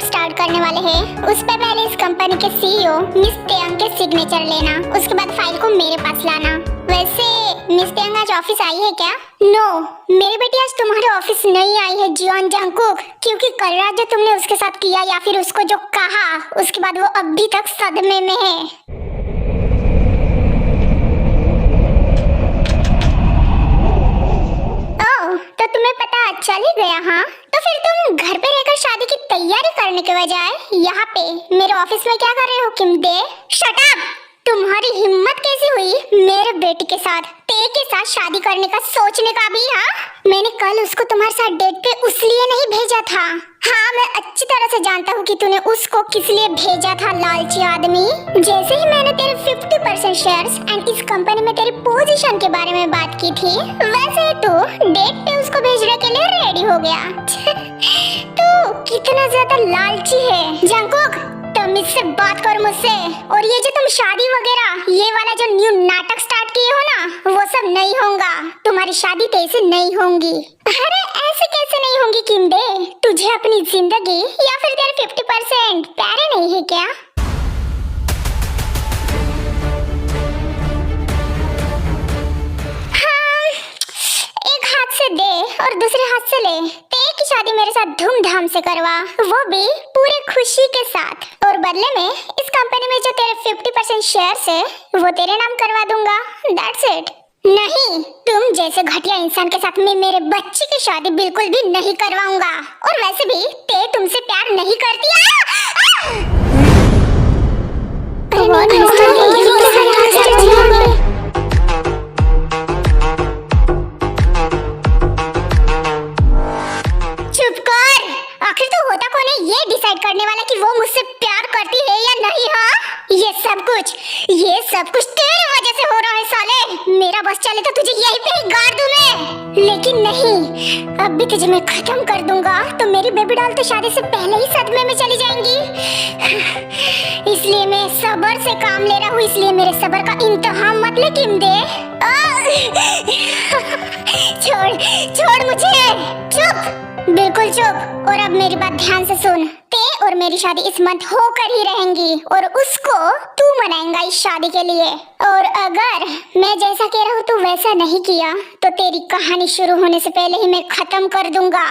Start करने वाले हैं, उस पे पहले इस कंपनी के सीईओ मिस तेयंग के सिग्नेचर लेना, उसके बाद फाइल को मेरे पास लाना। वैसे मिस तेयंग आज ऑफिस आई है क्या? नो, मेरी बेटी आज तुम्हारे ऑफिस नहीं आई है जियोन जंगकुक, क्योंकि कल रात जो तुमने उसके साथ किया या फिर उसको जो कहा, उसके बाद वो अभी तक सदमे में है। तो तुम्हें पता चल ही गया? हाँ, तो फिर तुम घर पे रहकर शादी की तैयारी करने के बजाय यहाँ पे मेरे ऑफिस में क्या कर रहे हो किम दे? Shut up! तुम्हारी हिम्मत कैसी हुई मेरे बेटी के साथ, ते के साथ शादी करने का सोचने का भी? हाँ, मैंने कल उसको तुम्हारे साथ डेट पे उसलिए नहीं भेजा था। हाँ, मैं अच्छी तरह से जानता हूँ कि तूने उसको किस लिए भेजा था, लालची आदमी। जैसे ही मैंने तेरे 50% शेयर्स एंड इस कंपनी में तेरी पोजीशन के बारे में बात की थी, वैसे ही तू डेट पे उसको भेजने के लिए रेडी हो गया। तू कितना ज्यादा लालची है जंगकुक। तुम इससे बात करो मुझसे, और ये जो तुम शादी वगैरह ये वाला जो न्यू नाटक स्टार्ट किए हो ना, वो सब नहीं होगा। तुम्हारी शादी तेरे नहीं होंगी। अरे ऐसे कैसे नहीं होंगी किम दे? तुझे अपनी जिंदगी या फिर तेरे 50% प्यारे नहीं है क्या? हाँ, एक हाथ से दे और दूसरे हाथ से ले। ते की शादी मेरे साथ धूमधाम से करवा, वो भी पूरे खुशी के साथ, और बदले में इस कंपनी में जो तेरे 50% शेयर्स है वो तेरे नाम करवा दूंगा। That's it. नहीं, तुम जैसे घटिया इंसान के साथ मैं मेरे बच्चे की शादी बिल्कुल भी नहीं करवाऊंगा, और वैसे भी ते तुमसे प्यार नहीं करती। चुप कर। आखिर तो होता कौन है ये डिसाइड करने वाला कि वो मुझसे प्यार करती है या नहीं? हाँ, ये सब कुछ तेरी वजह से हो रहा है साले। मेरा बस चले तो तुझे यहीं पे ही गाड़ दूं मैं, लेकिन नहीं, अब भी तुझे मैं खत्म कर दूंगा। तो मेरी बेबी डॉल तो शादी से पहले ही सदमे में चली जाएंगी। इसलिए मैं सब्र से काम ले रहा हूँ, इसलिए मेरे सब्र का इम्तिहान मत ले किम दे। छोड़ मुझे। चुप, बिल्कुल चुप। और अब मेरी बात ध्यान से सुन। ते और मेरी शादी इस मंथ होकर ही रहेंगी, और उसको तू मनाएगा इस शादी के लिए। और अगर मैं जैसा कह रहा हूँ तू वैसा नहीं किया तो तेरी कहानी शुरू होने से पहले ही मैं खत्म कर दूंगा।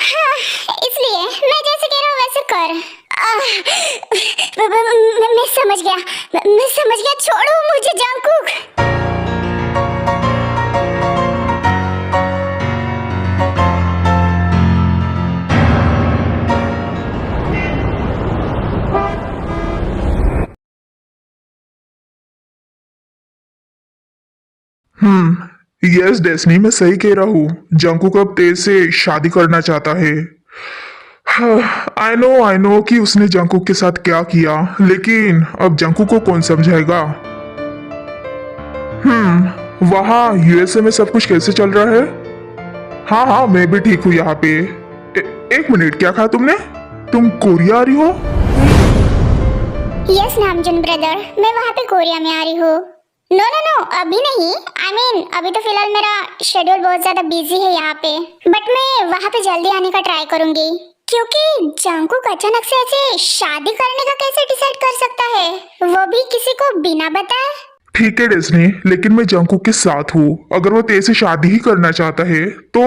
हाँ, इसलिए मैं जैसे कह रहा हूँ वैसे कर। मैं समझ गया। छोड़ो मुझे जंगकुक। यस डेस्नी, मैं सही कह रहा हूँ। जंगकुक अब तेज से शादी करना चाहता है। आई नो कि उसने जंगकुक के साथ क्या किया, लेकिन अब जंगकुक को कौन समझाएगा? वहाँ यूएसए में सब कुछ कैसे चल रहा है? हाँ, मैं भी ठीक हूँ यहाँ पे। एक मिनट, क्या कहा तुमने? तुम कोरिया आ रही हो? यस नामजुन ब्रदर, मैं वहाँ पे कोरिया में आ रही हूँ। नो, अभी नहीं। अभी तो फिलहाल मेरा शेड्यूल बहुत ज्यादा बिजी है यहाँ पे, बट मैं वहाँ पे जल्दी आने का ट्राई करूंगी। क्योंकि जंगकुक अचानक से ऐसे शादी करने का कैसे डिसाइड कर सकता है, वो भी किसी को बिना बताए? ठीक है डेस्नी, लेकिन मैं जंगकुक के साथ हूँ। अगर वो तेज से शादी ही करना चाहता है तो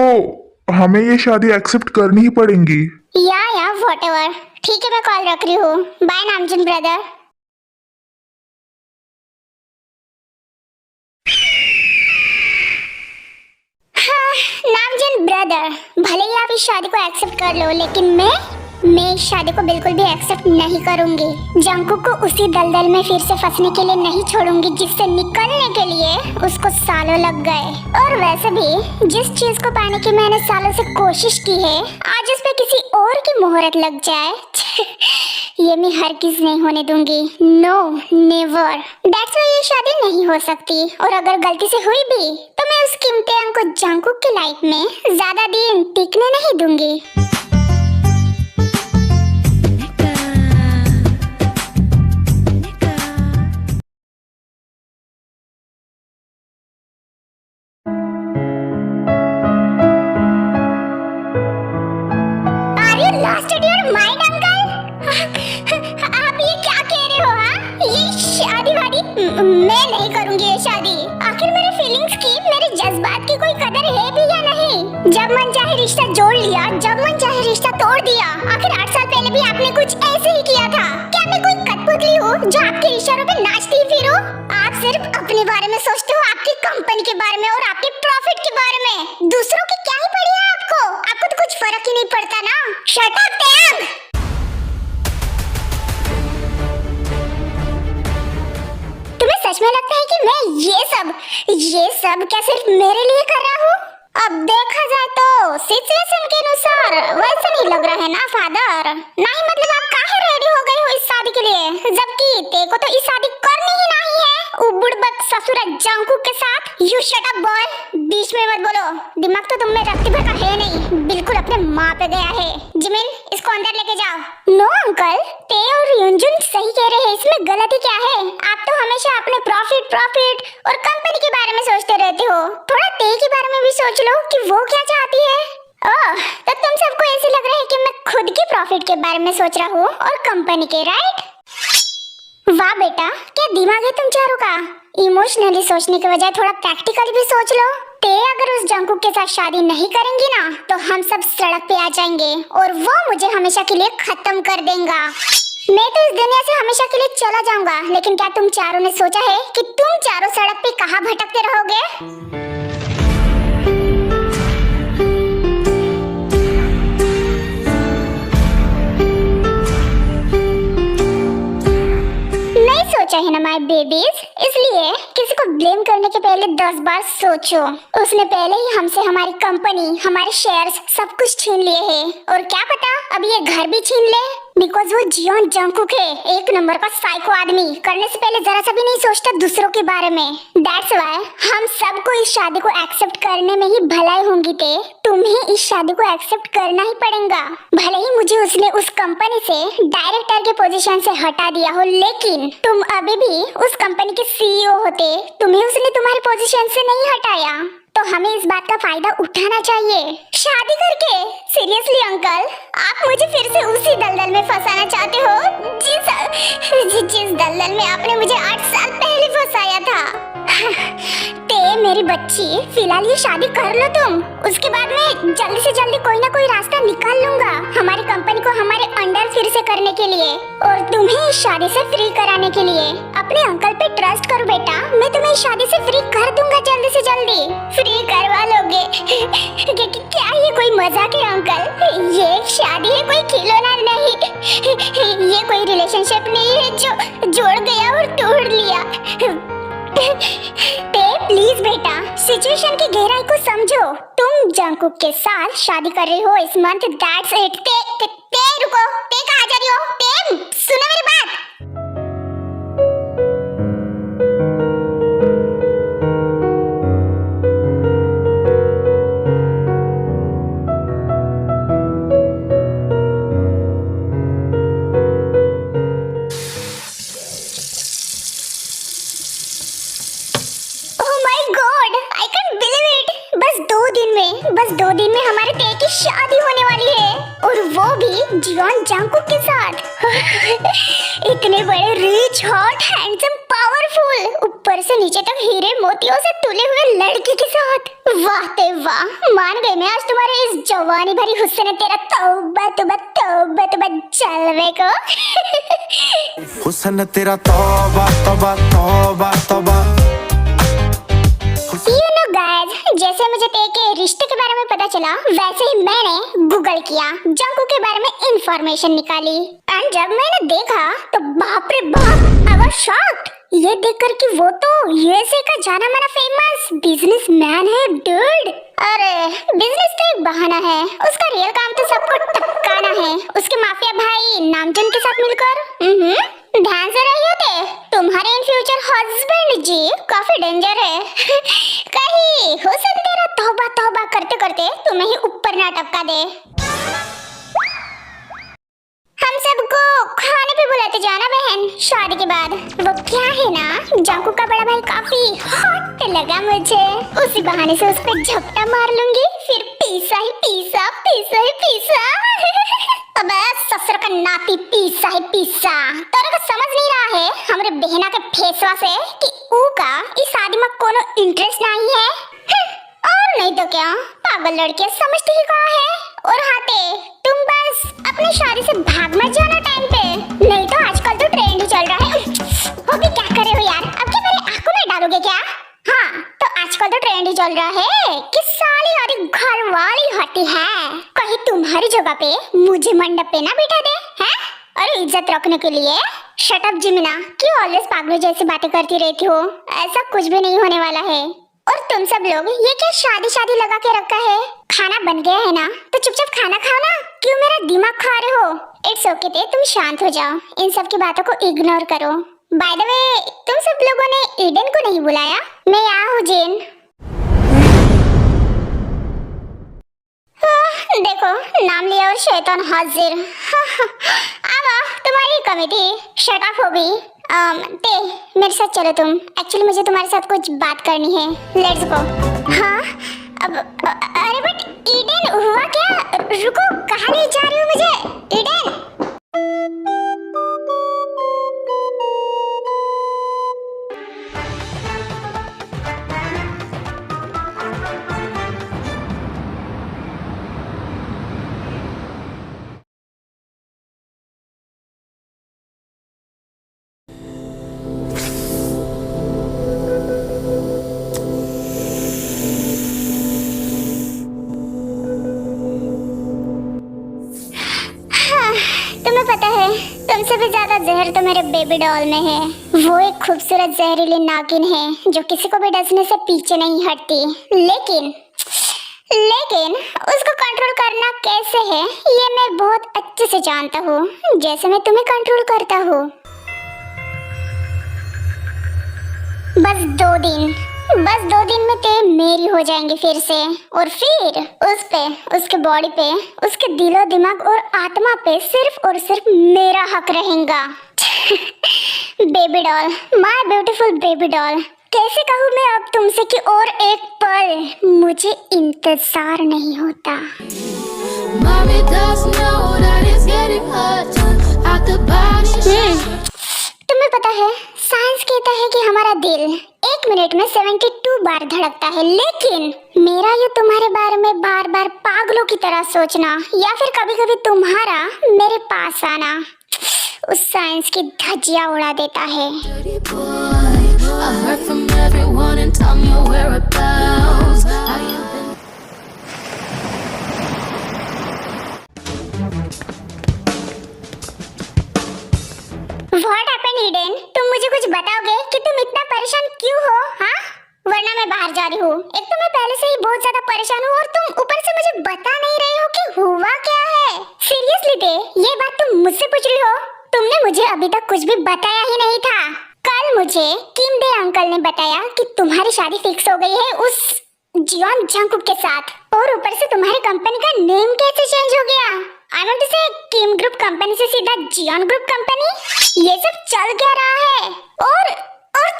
हमें ये शादी एक्सेप्ट करनी ही पड़ेगी। या व्हाटएवर। ठीक है, मैं कॉल रख रही हूँ। Bye Namjoon brother. Namjoon brother, भले ही आप इस शादी को एक्सेप्ट कर लो, लेकिन मैं इस शादी को बिल्कुल भी एक्सेप्ट नहीं करूंगी। जंगकुक को उसी दलदल में फिर से फंसने के लिए नहीं छोड़ूंगी जिससे निकलने के लिए उसको सालों लग गए। और वैसे भी जिस चीज को पाने की मैंने सालों से कोशिश की है, आज उस पे किसी और की मोहरत लग जाए, ये मैं हरगिज नहीं होने दूंगी। No, never. दैट्स व्हाई ये शादी नहीं हो सकती, और अगर गलती से हुई भी तो मैं उस किमतें को जंगकुक की लाइफ में ज्यादा दिन टिकने नहीं दूंगी। Are you lost at your mind, uncle? जब मन चाहे रिश्ता जोड़ लिया, जब मन चाहे रिश्ता तोड़ दिया। आखिर 8 साल पहले भी आपने कुछ ऐसे ही किया था। क्या मैं कोई कठपुतली हूँ जो आपके इशारों पे नाचती फिरूं? आप सिर्फ अपने बारे में सोचते हो, आपकी कंपनी के बारे में और आपके प्रॉफिट के बारे में। दूसरों की क्या ही पड़ी है आपको? आपको तो कुछ फर्क ही नहीं पड़ता ना। Shut up tag. तुम्हें सच में लगता है कि मैं ये सब क्या सिर्फ मेरे लिए कर रहा हूँ? अब देखा जाए तो सिचुएशन के अनुसार वैसा नहीं लग रहा है ना फादर। नहीं मतलब आप काहे रेडी हो गए हो इस शादी के लिए, जबकि तेको तो इस शादी करनी ही नहीं है उबुड़बक ससुरा जंकुक के साथ। यू शट अप बॉय, बीच में मत बोलो। दिमाग तो तुम में रत्ती भर का है नहीं, बिल्कुल अपने माँ पे गया है। जिमिन इसको अंदर लेके जाओ। नो अंकल, ते और युंजुन सही कह रहे हैं, इसमें गलती क्या है? आप तो हमेशा अपने प्रॉफिट और कंपनी के बारे में सोचते रहते हो। थोड़ा ते के बारे में भी सोच लो कि वो क्या चाहती है। ओह, तो तुम सबको ऐसे लग रहा है कि मैं खुद के प्रॉफिट के बारे में सोच रहा हूँ और कंपनी के, राइट? वाह बेटा, क्या दिमाग है तुम चारों का। इमोशनली सोचने के बजाय थोड़ा प्रैक्टिकली भी सोच लो। ते अगर उस जंकुक के साथ शादी नहीं करेंगी ना, तो हम सब सड़क पे आ जाएंगे और वो मुझे हमेशा के लिए खत्म कर देगा। मैं तो इस दुनिया से हमेशा के लिए चला जाऊंगा, लेकिन क्या तुम चारों ने सोचा है कि तुम चारों सड़क पे कहाँ भटकते रहोगे? सोचा है ना माय बेबीज, इसलिए किसी को ब्लेम करने के पहले 10 बार सोचो। उसने पहले ही हमसे हमारी कंपनी, हमारे शेयर्स सब कुछ छीन लिए हैं और क्या पता अब ये घर भी छीन ले। बिकॉज वो जियोन जंकुक है, एक नंबर का साइको आदमी। करने से पहले जरा सा भी नहीं सोचता दूसरों के बारे में। दैट्स व्हाई हम सबको इस शादी को एक्सेप्ट करने में ही भलाई होंगी। ते तुम्हें इस शादी को एक्सेप्ट करना ही पड़ेगा। भले ही मुझे उसने उस कंपनी से डायरेक्टर के पोजीशन से हटा दिया हो, लेकिन तुम अभी भी उस कंपनी के सीईओ होते। तुम्हें उसने तुम्हारी पोजीशन से नहीं हटाया, तो हमें इस बात का फायदा उठाना चाहिए। शादी करके सीरियसली अंकल, आप मुझे फिर से उसी दलदल में फंसाना चाहते हो जिस दलदल में आपने मुझे 8 साल पहले फंसाया था। ते मेरी बच्ची, फिलहाल ये शादी कर लो तुम, उसके बाद मैं जल्दी से जल्दी कोई ना कोई रास्ता निकाल लूंगा हमारी कंपनी को हमारे अंडर फिर से करने के लिए और तुम्हें इस शादी से फ्री कराने के लिए। अपने अंकल पे ट्रस्ट करो बेटा, मैं तुम्हें इस शादी से फ्री कर दूंगा जल्दी से जल्दी। फ्री करवा लोगे? क्या ये कोई मजाक है अंकल? ये एक शादी है, कोई खिलौना नहीं। ये कोई रिलेशनशिप नहीं है जो जोड़ गया और तोड़ लिया। ते प्लीज बेटा, सिचुएशन की गहराई को समझो। तुम जंकुक के साथ शादी कर रही हो इस मंथ, दैट्स इट। ते रुको, ते कहाँ जा रही हो? ते सुनो मेरी बात। बस दो दिन में हमारे ते की शादी होने वाली है और वो भी जियोन जंकुक के साथ। इतने बड़े रिच, हॉट, हैंडसम, पावरफुल, ऊपर से नीचे तक हीरे मोतियों से तुले हुए लड़के के साथ। वाह ते वाह, मान गई मैं आज तुम्हारे इस जवानी भरी हुस्न तेरा तौबा तौबा तौबा तौबा जलवे को। हुस्न तेरा तौबा तौबा तौबा तौबा। जैसे मुझे ते के रिश्ते के बारे में पता चला, वैसे ही मैंने गूगल किया, जंकुक के बारे में इंफॉर्मेशन निकाली। एंड जब मैंने देखा तो बाप रे बाप, आई वाज शॉक्ड। ये देखकर कि वो तो यूएसए का जाना माना फेमस बिजनेसमैन है डूड। अरे बिजनेस तो एक बहाना है, उसका रियल काम तो सबको टपकाना है उसके माफिया भाई नामजन के साथ मिलकर। ध्यान से रहिए ते, तुम्हारे इन फ्यूचर हस्बैंड जी काफी डेंजर है। कहीं हो सकता तेरा तौबा तौबा करते करते तुम्हें ही ऊपर ना टपका दे। हम सबको खाने पे बुलाते जाना बहन शादी के बाद। वो क्या है ना, जंकुक का बड़ा भाई काफी हॉट लगा मुझे, उसी बहाने से उस पर झपटा मार लूंगी, फिर पीसा ही पीसा, पीसा ही पीसा। अबे ससुर का नाती, पीसा ही पीसा। तोरे को समझ नहीं रहा है हमरे बहना के फेसवा से कि ऊ का इस शादी में कोनो इंटरेस्ट नहीं है। और नहीं तो क्या, पागल लड़के समझती ही कहाँ है। और हाथे तुम बस अपनी शादी से भाग मत जाना टाइम पे, नहीं तो आजकल तो ट्रेंड ही चल रहा है। वो भी क्या करे हो यार, अब क्या मेरी आंखों में डालोगे क्या? हाँ तो आजकल तो ट्रेंड ही चल रहा है कि साली हमारी घर वाली होती है, कहीं तुम्हारी जगह पे मुझे मंडप पे ना बिठा दे हैं? अरे इज्जत रखने के लिए शट अप जिमिना, क्यों ऑलवेज पागलों जैसी बातें करती रहती हो? ऐसा कुछ भी नहीं होने वाला है। और तुम सब लोग ये क्या शादी शादी लगा के रखा है? खाना बन गया है ना तो चुपचाप खाना खाओ ना, क्यों मेरा दिमाग खा रहे हो? इट्स ओके थे, तुम शांत हो जाओ, इन सब की बातों को इग्नोर करो। बाय द वे तुम सब लोगों ने ईडन को नहीं बुलाया? मैं यहाँ हूँ जेन। देखो नाम लिया और शैतान हाजिर। आवा तुम्हारी कमेटी शट अप हो गई। ते मेरे साथ चलो तुम, एक्चुअली मुझे तुम्हारे साथ कुछ बात करनी है, लेट्स गो। हाँ अब अरे बट ईडन हुआ क्या? रुको, कहाँ ले जा रही हो मुझे ईडन? तुम्हें पता है तुमसे भी ज्यादा जहर तो मेरे बेबी डॉल में है। वो एक खूबसूरत जहरीली नागिन है जो किसी को भी डसने से पीछे नहीं हटती, लेकिन उसको कंट्रोल करना कैसे है ये मैं बहुत अच्छे से जानता हूँ, जैसे मैं तुम्हें कंट्रोल करता हूँ। बस दो दिन में ते मेरी हो जाएंगी फिर से, और फिर उस पे, उसके बॉडी पे, उसके दिलो दिमाग और आत्मा पे सिर्फ और सिर्फ मेरा हक रहेगा। Baby doll, my beautiful baby doll, कैसे कहूँ मैं अब तुमसे कि और एक पल मुझे इंतजार नहीं होता। Mommy doesn't know that it's getting hot at the body. तुम्हें पता है साइंस कहता है कि हमारा दिल 1 मिनट में 72 बार धड़कता है, लेकिन मेरा ये तुम्हारे बारे में बार बार पागलों की तरह सोचना या फिर कभी कभी तुम्हारा मेरे पास आना उस साइंस की धज्जियां उड़ा देता है। Dirty boy, I heard from everyone and tell me your whereabouts. How you been? What happened, Eden? तुम मुझे कुछ बताओगे कि तुम इतना परेशान क्यों हो? हाँ, वरना मैं बाहर जा रही हूँ। एक तो मैं पहले से ही बहुत ज्यादा परेशान हूँ और तुम ऊपर से मुझे बता नहीं रहे हो कि हुआ क्या है। सीरियसली दे, ये बात तुम मुझसे पूछ रही हो? तुमने मुझे अभी तक कुछ भी बताया ही नहीं था। कल मुझे किम डे अंकल ने बताया कि तुम्हारी शादी फिक्स हो गई है उस जियोन जंगकुक के साथ, और ऊपर से तुम्हारी कंपनी का नेम कैसे चेंज हो गया? आई वांट टू से किम ग्रुप कंपनी से सीधा जियोन ग्रुप कंपनी। ये सब चल क्या रहा है? और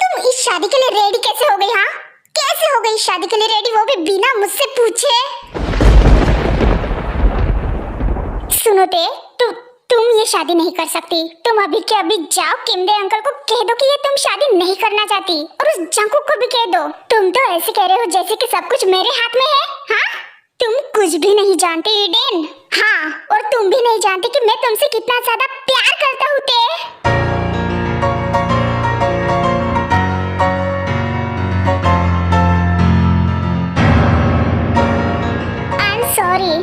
तुम इस शादी के लिए रेडी कैसे हो गई? हाँ, कैसे हो गई शादी के लिए रेडी, वो भी बिना मुझसे पूछे? सुनो ते, तुम ये शादी नहीं कर सकती। तुम अभी के अभी जाओ किमडे अंकल को कह दो कि ये तुम शादी नहीं करना चाहती, और उस जंकुक को भी कह दो। तुम तो ऐसे कह रहे हो जैसे कि सब कुछ मेरे हाथ में है। हाँ, तुम कुछ भी नहीं जानते ईडन। हाँ, और तुम भी नहीं जानते कि मैं तुमसे कितना ज्यादा प्यार करता हूँ ते। सॉरी,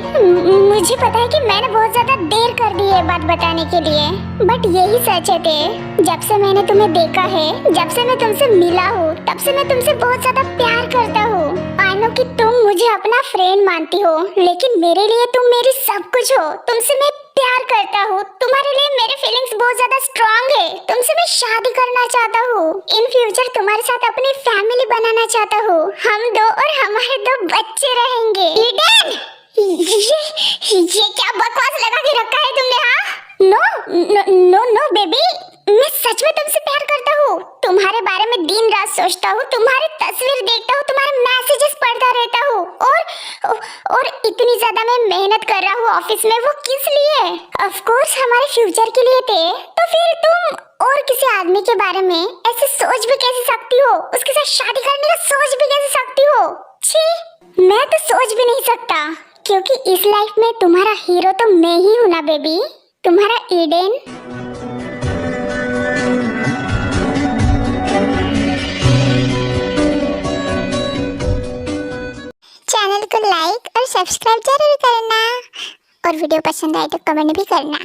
मुझे पता है कि मैंने बहुत ज्यादा देर कर दी है बात बताने के लिए, बट यही सच है ते। जब से मैंने तुम्हें देखा है, जब से मैं तुमसे मिला हूँ, तब से मैं तुमसे बहुत ज्यादा प्यार करता हूँ। आई नो कि तुम मुझे अपना फ्रेंड मानती हो, लेकिन मेरे लिए तुम मेरी सब कुछ हो। तुमसे मैं प्यार करता हूँ, तुम्हारे लिए मेरे फीलिंग्स बहुत ज्यादा स्ट्रांग है। तुमसे मैं शादी करना चाहता हूँ, इन फ्यूचर तुम्हारे साथ अपनी फैमिली बनाना चाहता हूँ। हम दो और हमारे 2 बच्चे रहेंगे। ईडन, ये क्या बकवास लगा के रखा है तुमने? हाँ, नो बेबी, मैं सच में तुमसे प्यार करता हूँ। तुम्हारे बारे में दिन रात सोचता हूँ, तुम्हारी तस्वीर देखता हूँ, तुम्हारे मैसेजेस पढ़ता रहता हूँ, और इतनी ज्यादा मैं मेहनत कर रहा हूँ ऑफिस में। वो किस लिए? ऑफ कोर्स हमारे फ्यूचर के लिए थे। तो फिर तुम और किसी आदमी के बारे में ऐसे सोच भी कैसे सकती हो? उसके साथ शादी करने का सोच भी कैसे सकती हो? छी, मैं तो सोच भी नहीं सकता, क्योंकि इस लाइफ में तुम्हारा हीरो तो मैं ही हूं ना बेबी, तुम्हारा ईडन। चैनल को लाइक और सब्सक्राइब जरूर करना, और वीडियो पसंद आए तो कमेंट भी करना।